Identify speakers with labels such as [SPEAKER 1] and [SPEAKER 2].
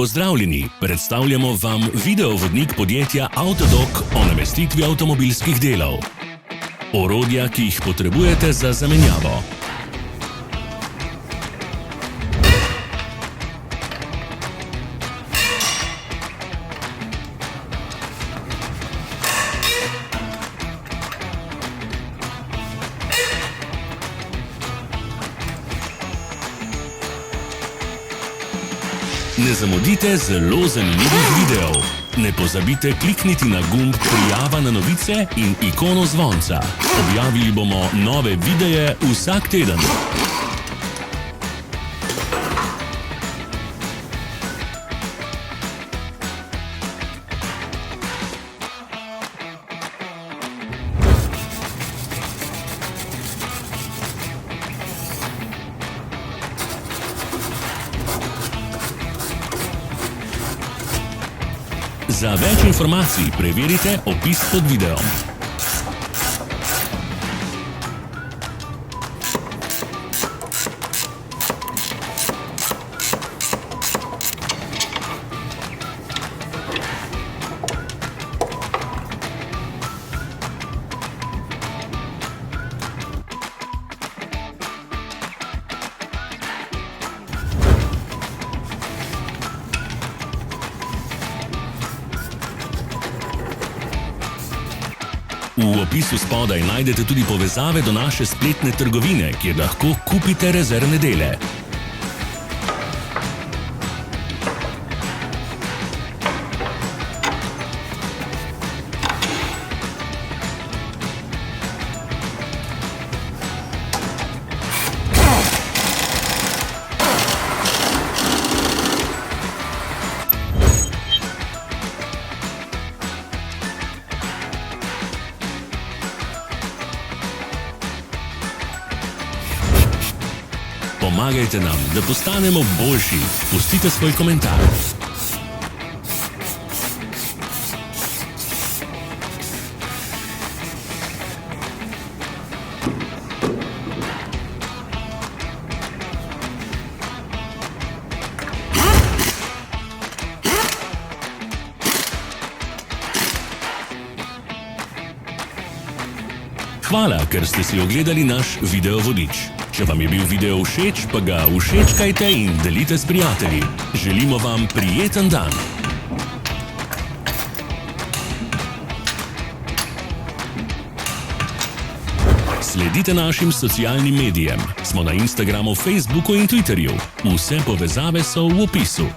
[SPEAKER 1] Pozdravljeni, predstavljamo vam videovodnik podjetja Avtodok o namestitvi avtomobilskih delov. Orodja, ki jih potrebujete za zamenjavo. Ne zamudite zelo zanimivih videov. Ne pozabite klikniti na gumb Prijava na novice in ikono zvonca. Objavili bomo nove videe vsak teden. Za več informacij preverite opis pod videom. V opisu spodaj najdete tudi povezave do naše spletne trgovine, kjer lahko kupite rezervne dele. Pomagajte nam, da postanemo boljši. Pustite svoj komentar. Hvala, ker ste si ogledali naš videovodič. Če vam je bil video všeč, pa ga všečkajte in delite s prijatelji. Želimo vam prijeten dan! Sledite našim socialnim medijem. Smo na Instagramu, Facebooku in Twitterju. Vse povezave so v opisu.